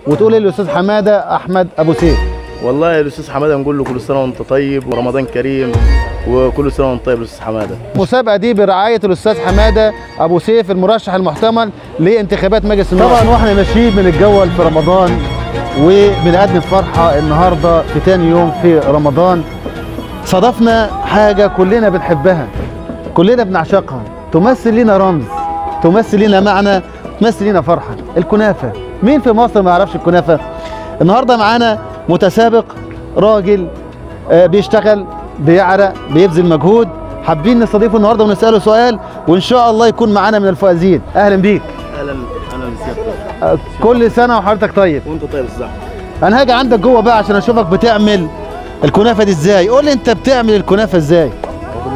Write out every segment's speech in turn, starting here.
وتقول ايه للاستاذ حماده احمد ابو سيف؟ والله يا الاستاذ حماده نقول له كل سنه وانت طيب ورمضان كريم وكل سنه وانت طيب يا استاذ حماده. المسابقه دي برعايه الاستاذ حماده ابو سيف المرشح المحتمل لانتخابات مجلس النواب. طبعا واحنا ماشيين بنتجول في رمضان وبنقدم فرحه النهارده في تاني يوم في رمضان، صادفنا حاجه كلنا بنحبها كلنا بنعشقها، تمثل لنا رمز، تمثل لنا معنى، تمثل لنا فرحه، الكنافه. مين في مصر ما يعرفش الكنافه؟ النهارده معانا متسابق راجل بيشتغل بيعرق بيبذل مجهود، حابين نستضيفه النهارده ونساله سؤال وان شاء الله يكون معانا من الفائزين. اهلا بيك. اهلا بسيادتك. كل سنه وحضرتك طيب. وانت طيب يا استاذ احمد. انا هاجي عندك جوه بقى عشان اشوفك بتعمل الكنافه دي ازاي. قول لي انت بتعمل الكنافه ازاي؟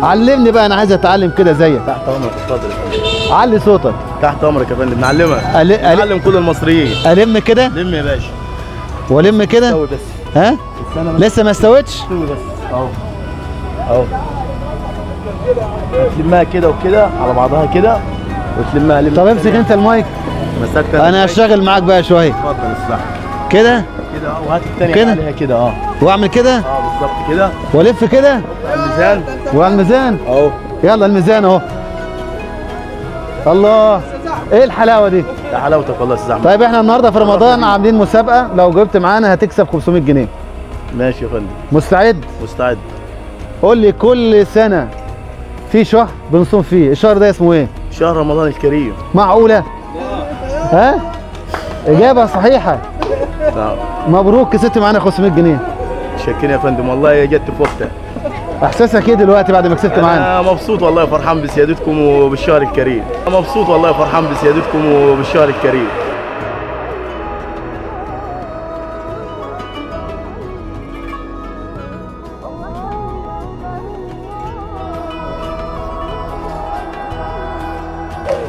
علمني بقى، انا عايز اتعلم كده زيك. تحت امرك، اتفضل يا فندم. علي صوتك. تحت امرك يا فندم، نعلمها. نعلم كل المصريين. الم كده؟ لم يا باشا. والم كده؟ استوي بس. ها؟ لسه ما استوتش؟ استوي بس. اهو اهو. هتلمها كده وكده على بعضها كده وتلمها. طب امسك انت المايك. مسكت انا هشتغل معاك بقى شويه. اتفضل يا استاذ. كده؟ كده وهات الثانيه كده؟ عليها كده. واعمل كده؟ بالظبط كده. والف كده؟ على الميزان. وعلى الميزان؟ اهو. يلا الميزان اهو. الله، ايه الحلاوه دي؟ يا حلاوتك والله يا استاذ احمد. طيب احنا النهارده في رمضان عاملين مسابقه، لو جبت معانا هتكسب 500 جنيه. ماشي يا فندم. مستعد؟ مستعد. قول لي كل سنه في شهر بنصوم فيه، الشهر ده اسمه ايه؟ شهر رمضان الكريم. معقوله؟ ها؟ اجابه صحيحه. مبروك، كسبت معانا 500 جنيه. شكرا يا فندم، والله جت في وقتها. احساسك ايه دلوقتي بعد ما كسبت معانا؟ انا مبسوط والله، فرحان بسيادتكم وبالشهر الكريم. انا مبسوط والله، فرحان بسيادتكم وبالشهر الكريم.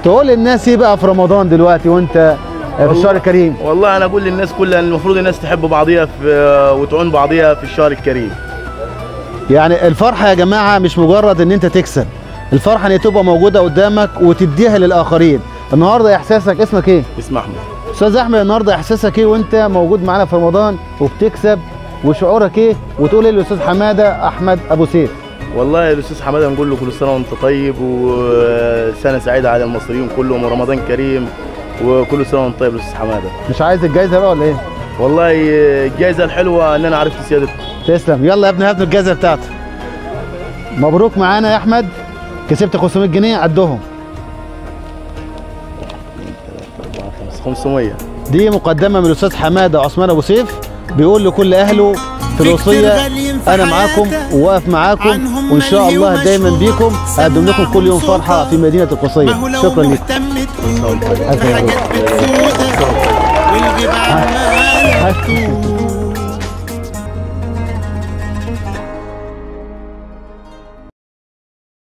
تقول للناس ايه بقى في رمضان دلوقتي وانت في الشهر الكريم؟ والله انا اقول للناس كلها المفروض الناس تحب بعضيها وتعون بعضيها في الشهر الكريم. يعني الفرحه يا جماعه مش مجرد ان انت تكسب، الفرحه ان تبقى موجوده قدامك وتديها للاخرين. النهارده احساسك، اسمك ايه؟ اسمي احمد. استاذ احمد، النهارده احساسك ايه وانت موجود معانا في رمضان وبتكسب، وشعورك ايه وتقول ايه للاستاذ حماده احمد ابو سيف؟ والله يا الاستاذ حماده نقول له كل سنه وانت طيب وسنه سعيده على المصريين كلهم ورمضان كريم وكل سنه وانت طيب يا استاذ حماده. مش عايز الجايزه بقى ولا ايه؟ والله الجايزه الحلوه ان انا عرفت سيادتكم. تسلم. يلا يا ابني هات الجايزه بتاعتك. مبروك معانا يا احمد، كسبت 500 جنيه عدهم. 500 دي مقدمه من الاستاذ حماده عثمان ابو سيف، بيقول لكل اهله في الوصيه انا معاكم وواقف معاكم وان شاء الله دايما بيكم، هقدم لكم كل يوم فرحه في مدينه القصيه. شكرا لكم.